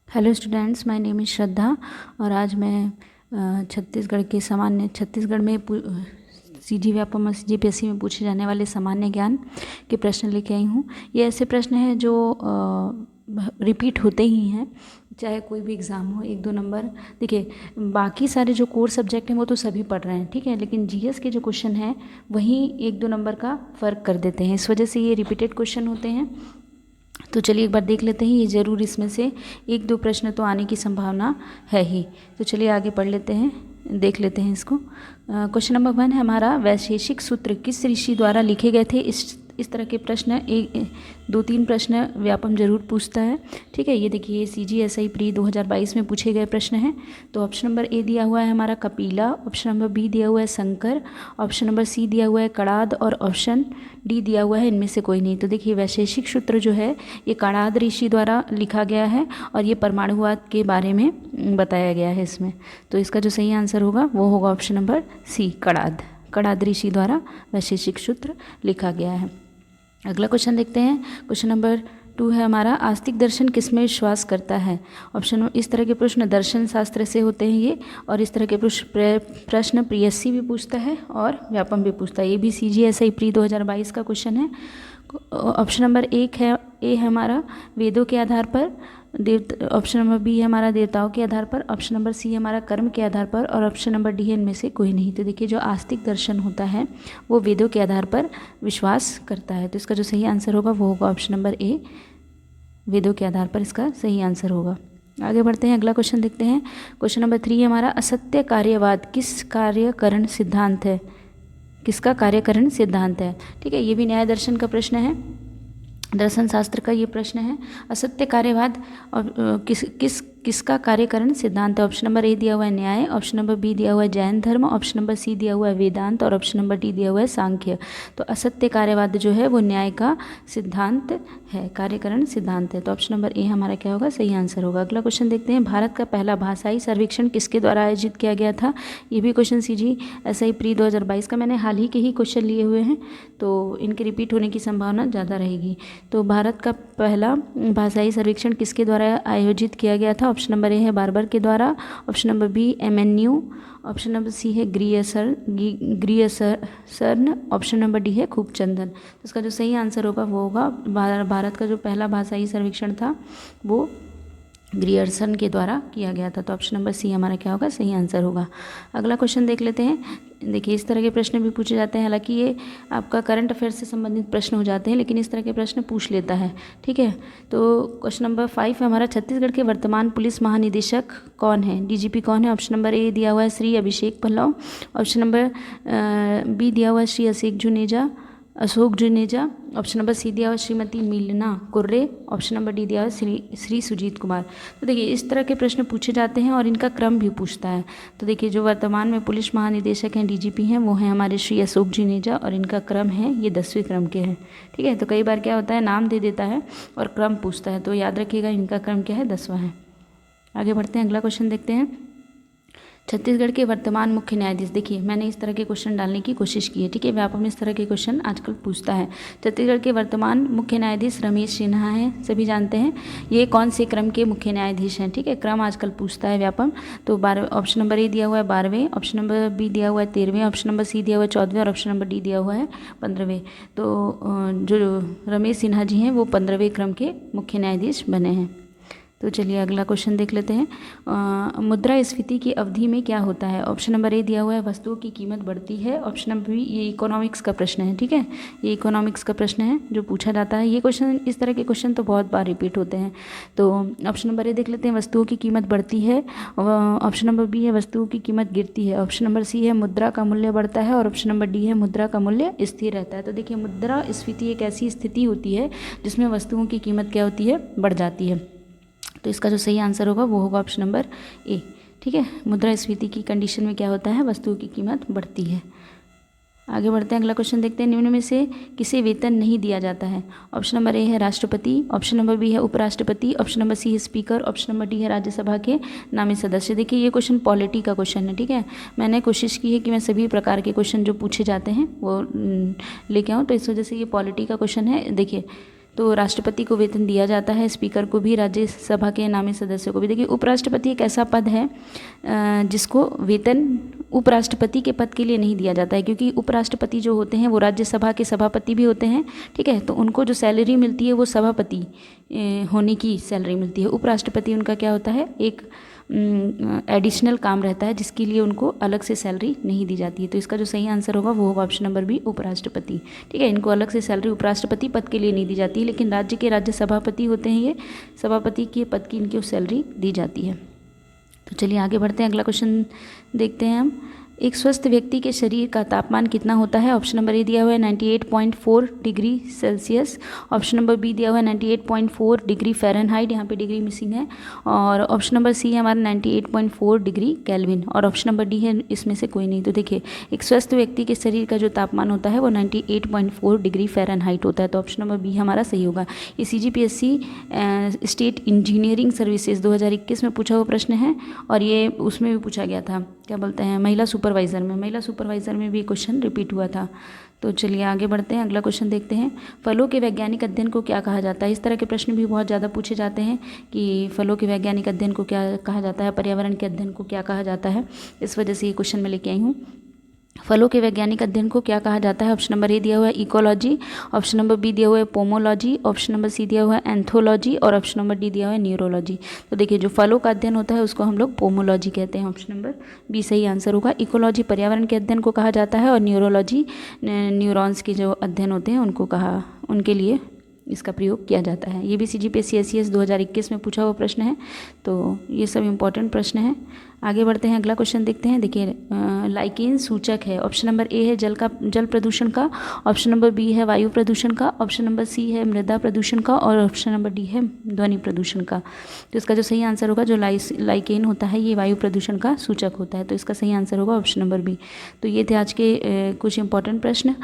Hello students, my name is Shraddha और आज मैं छत्तीसगढ़ में सीजी व्यापम और सीजीपीएससी में पूछे जाने वाले सामान्य ज्ञान के प्रश्न लेके आई हूँ। ये ऐसे प्रश्न हैं जो रिपीट होते ही हैं, चाहे कोई भी एग्ज़ाम हो। 1-2 नंबर, देखिए बाकी सारे जो कोर सब्जेक्ट हैं वो तो सभी पढ़ रहे हैं, ठीक है, लेकिन जीएस के जो क्वेश्चन हैं वही 1-2 नंबर का फ़र्क कर देते हैं। इस वजह से ये रिपीटेड क्वेश्चन होते हैं। तो चलिए एक बार देख लेते हैं, ये ज़रूर इसमें से 1-2 प्रश्न तो आने की संभावना है ही। तो चलिए आगे पढ़ लेते हैं, देख लेते हैं इसको। क्वेश्चन नंबर 1 है हमारा, वैशेषिक सूत्र किस ऋषि द्वारा लिखे गए थे? इस तरह के प्रश्न 2-3 प्रश्न व्यापम जरूर पूछता है, ठीक है। ये देखिए CGSI प्री 2022 में पूछे गए प्रश्न हैं। तो ऑप्शन नंबर ए दिया हुआ है हमारा कपिला, ऑप्शन नंबर बी दिया हुआ है शंकर, ऑप्शन नंबर सी दिया हुआ है कणाद और ऑप्शन डी दिया हुआ है इनमें से कोई नहीं। तो देखिए वैशेषिक सूत्र जो है ये कणाद ऋषि द्वारा लिखा गया है और ये परमाणुवाद के बारे में बताया गया है इसमें। तो इसका जो सही आंसर होगा वो होगा ऑप्शन नंबर सी, कणाद ऋषि द्वारा वैशेषिक सूत्र लिखा गया है। अगला क्वेश्चन देखते हैं। क्वेश्चन नंबर 2 है हमारा, आस्तिक दर्शन किसमें विश्वास करता है? ऑप्शन, इस तरह के प्रश्न दर्शन शास्त्र से होते हैं ये, और इस तरह के प्रश्न PSC भी पूछता है और व्यापम भी पूछता है। ये भी CGSI प्री 2022 का क्वेश्चन है। ऑप्शन नंबर 1 है ए है हमारा वेदों के आधार पर, ऑप्शन नंबर बी है हमारा देवताओं के आधार पर, ऑप्शन नंबर सी हमारा कर्म के आधार पर, और ऑप्शन नंबर डी है इनमें से कोई नहीं। तो देखिए जो आस्तिक दर्शन होता है वो वेदों के आधार पर विश्वास करता है। तो इसका जो सही आंसर होगा वो होगा ऑप्शन नंबर ए, वेदों के आधार पर इसका सही आंसर होगा। आगे बढ़ते हैं, अगला क्वेश्चन देखते हैं। क्वेश्चन नंबर 3 हमारा, असत्य कार्यवाद किस कार्यकरण सिद्धांत है? किसका कार्यकरण सिद्धांत है? ठीक है, ये भी न्याय दर्शन का प्रश्न है, दर्शन शास्त्र का ये प्रश्न है। असत्य कार्यवाद और किसका कार्यकरण सिद्धांत है? ऑप्शन नंबर ए दिया हुआ है न्याय, ऑप्शन नंबर बी दिया हुआ है जैन धर्म, ऑप्शन नंबर सी दिया हुआ है वेदांत और ऑप्शन नंबर डी दिया हुआ है सांख्य। तो असत्य कार्यवाद जो है वो न्याय का सिद्धांत है, कार्यकरण सिद्धांत है। तो ऑप्शन नंबर ए हमारा क्या होगा? सही आंसर होगा। अगला क्वेश्चन देखते हैं, भारत का पहला भाषाई सर्वेक्षण किसके द्वारा आयोजित किया गया था? ये भी क्वेश्चन CGSI प्री 2022 का, मैंने हाल ही के ही क्वेश्चन लिए हुए हैं तो इनके रिपीट होने की संभावना ज़्यादा रहेगी। तो भारत का पहला भाषाई सर्वेक्षण किसके द्वारा आयोजित किया गया था? ऑप्शन नंबर ए है बार्बर के द्वारा, option number B MNU, option number C है ग्रियसर्न, ऑप्शन नंबर डी है खूबचंदन। तो इसका जो सही आंसर होगा वो होगा भारत का जो पहला भाषाई सर्वेक्षण था वो ग्रियर्सन के द्वारा किया गया था। तो ऑप्शन नंबर सी हमारा क्या होगा? सही आंसर होगा। अगला क्वेश्चन देख लेते हैं। देखिए इस तरह के प्रश्न भी पूछे जाते हैं, हालांकि ये आपका करंट अफेयर से संबंधित प्रश्न हो जाते हैं, लेकिन इस तरह के प्रश्न पूछ लेता है, ठीक है। तो क्वेश्चन नंबर 5 हमारा, छत्तीसगढ़ के वर्तमान पुलिस महानिदेशक कौन है? DGP कौन है? ऑप्शन नंबर ए दिया हुआ है Shri Abhishek Pallav, option number B दिया हुआ है Shri Ashok Juneja, option number C दिया हुआ Shrimati Meelna Kurre, option number D दिया हुआ श्री सुजीत कुमार। तो देखिए इस तरह के प्रश्न पूछे जाते हैं और इनका क्रम भी पूछता है। तो देखिए जो वर्तमान में पुलिस महानिदेशक हैं DGP हैं वो हैं हमारे श्री अशोक जुनेजा और इनका क्रम है ये 10वें क्रम के हैं, ठीक है। तो कई बार क्या होता है, नाम दे देता है और क्रम पूछता है, तो याद रखिएगा इनका क्रम क्या है? 10वां है। आगे बढ़ते हैं, अगला क्वेश्चन देखते हैं। छत्तीसगढ़ के वर्तमान मुख्य न्यायाधीश, देखिए मैंने इस तरह के क्वेश्चन डालने की कोशिश की है, ठीक है। व्यापम इस तरह के क्वेश्चन आजकल पूछता है। छत्तीसगढ़ के वर्तमान मुख्य न्यायाधीश रमेश सिन्हा हैं, सभी जानते हैं। ये कौन से क्रम के मुख्य न्यायाधीश हैं? ठीक है, क्रम आजकल पूछता है व्यापम। तो ऑप्शन नंबर ए दिया हुआ है 12वें, ऑप्शन नंबर बी दिया हुआ है 13वें, ऑप्शन नंबर सी दिया हुआ है 14वें और ऑप्शन नंबर डी दिया हुआ है 15वें। तो जो रमेश सिन्हा जी हैं वो 15वें क्रम के मुख्य न्यायाधीश बने हैं। तो चलिए अगला क्वेश्चन देख लेते हैं। मुद्रास्फीति की अवधि में क्या होता है? ऑप्शन नंबर ए दिया हुआ है वस्तुओं की कीमत बढ़ती है, ऑप्शन नंबर बी, ये इकोनॉमिक्स का प्रश्न है, ठीक है, ये इकोनॉमिक्स का प्रश्न है जो पूछा जाता है। ये क्वेश्चन, इस तरह के क्वेश्चन तो बहुत बार रिपीट होते हैं। तो ऑप्शन नंबर ए देख लेते हैं, वस्तुओं की कीमत बढ़ती है, ऑप्शन नंबर बी है वस्तुओं की कीमत गिरती है, ऑप्शन नंबर सी है मुद्रा का मूल्य बढ़ता है और ऑप्शन नंबर डी है मुद्रा का मूल्य स्थिर रहता है। तो देखिए मुद्रास्फीति एक ऐसी स्थिति होती है जिसमें वस्तुओं की कीमत क्या होती है? बढ़ जाती है। तो इसका जो सही आंसर होगा वो होगा ऑप्शन नंबर ए, ठीक है। मुद्रास्फीति की कंडीशन में क्या होता है? वस्तुओं की कीमत बढ़ती है। आगे बढ़ते हैं, अगला क्वेश्चन देखते हैं। निम्न में से किसे वेतन नहीं दिया जाता है? ऑप्शन नंबर ए है राष्ट्रपति, ऑप्शन नंबर बी है उपराष्ट्रपति, ऑप्शन नंबर सी है स्पीकर, ऑप्शन नंबर डी है राज्यसभा के नामित सदस्य। देखिए ये क्वेश्चन पॉलिटी का क्वेश्चन है, ठीक है। मैंने कोशिश की है कि मैं सभी प्रकार के क्वेश्चन जो पूछे जाते हैं वो लेके आऊँ, तो इस वजह से ये पॉलिटी का क्वेश्चन है। देखिए तो राष्ट्रपति को वेतन दिया जाता है, स्पीकर को भी, राज्यसभा के नामित सदस्यों को भी। देखिए उपराष्ट्रपति एक ऐसा पद है जिसको वेतन उपराष्ट्रपति के पद के लिए नहीं दिया जाता है, क्योंकि उपराष्ट्रपति जो होते हैं वो राज्यसभा के सभापति भी होते हैं, ठीक है। तो उनको जो सैलरी मिलती है वो सभापति होने की सैलरी मिलती है। उपराष्ट्रपति उनका क्या होता है, एक एडिशनल काम रहता है जिसके लिए उनको अलग से सैलरी नहीं दी जाती है। तो इसका जो सही आंसर होगा वो होगा ऑप्शन नंबर बी, उपराष्ट्रपति, ठीक है। इनको अलग से सैलरी उपराष्ट्रपति पद के लिए नहीं दी जाती है, लेकिन राज्य के राज्य सभापति होते हैं ये, सभापति के पद की इनकी सैलरी दी जाती है। तो चलिए आगे बढ़ते हैं, अगला क्वेश्चन देखते हैं हम। एक स्वस्थ व्यक्ति के शरीर का तापमान कितना होता है? ऑप्शन नंबर ए दिया हुआ है 98.4 degree Celsius, option number B दिया हुआ है 98.4 डिग्री फ़ारेनहाइट, यहाँ पे डिग्री मिसिंग है, और ऑप्शन नंबर सी है हमारा 98.4 डिग्री केल्विन, और ऑप्शन नंबर डी है इसमें से कोई नहीं। तो देखिए एक स्वस्थ व्यक्ति के शरीर का जो तापमान होता है वो 98.4 डिग्री फ़ारेनहाइट होता है। तो ऑप्शन नंबर बी हमारा सही होगा। ये CGPSC स्टेट इंजीनियरिंग सर्विसेज 2021 में पूछा हुआ प्रश्न है, और ये उसमें भी पूछा गया था, क्या बोलते हैं, महिला सुपरवाइज़र में भी क्वेश्चन रिपीट हुआ था। तो चलिए आगे बढ़ते हैं, अगला क्वेश्चन देखते हैं। फलों के वैज्ञानिक अध्ययन को क्या कहा जाता है? इस तरह के प्रश्न भी बहुत ज़्यादा पूछे जाते हैं कि फलों के वैज्ञानिक अध्ययन को क्या कहा जाता है, पर्यावरण के अध्ययन को क्या कहा जाता है। इस वजह से ये क्वेश्चन मैं लेके आई हूँ। फलों के वैज्ञानिक अध्ययन को क्या कहा जाता है? ऑप्शन नंबर ए दिया हुआ है इकोलॉजी, ऑप्शन नंबर बी दिया हुआ है पोमोलॉजी, ऑप्शन नंबर सी दिया हुआ है एंथोलॉजी, और ऑप्शन नंबर डी दिया हुआ है न्यूरोलॉजी। तो देखिए जो फलों का अध्ययन होता है उसको हम लोग पोमोलॉजी कहते हैं। ऑप्शन नंबर बी सही आंसर होगा। इकोलॉजी पर्यावरण के अध्ययन को कहा जाता है, और न्यूरोलॉजी न्यूरॉन्स के जो अध्ययन होते हैं उनके लिए इसका प्रयोग किया जाता है। ये भी CGPSC SES 2021 में पूछा हुआ प्रश्न है। तो ये सब इम्पॉर्टेंट प्रश्न है। आगे बढ़ते हैं, अगला क्वेश्चन देखते हैं। देखिए लाइकेन सूचक है। ऑप्शन नंबर ए है जल प्रदूषण का, ऑप्शन नंबर बी है वायु प्रदूषण का, ऑप्शन नंबर सी है मृदा प्रदूषण का, और ऑप्शन नंबर डी है ध्वनि प्रदूषण का। तो इसका जो सही आंसर होगा, जो लाइकेन होता है ये वायु प्रदूषण का सूचक होता है। तो इसका सही आंसर होगा ऑप्शन नंबर बी। तो ये थे आज के कुछ इंपॉर्टेंट प्रश्न।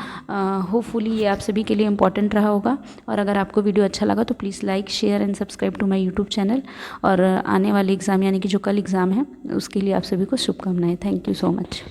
होपफुली ये आप सभी के लिए इंपॉर्टेंट रहा होगा, और अगर आपको वीडियो अच्छा लगा तो please like, share and subscribe to my YouTube channel. और आने वाले एग्ज़ाम यानी कि जो कल एग्ज़ाम है उसके लिए आप सभी को शुभकामनाएं। Thank you so much.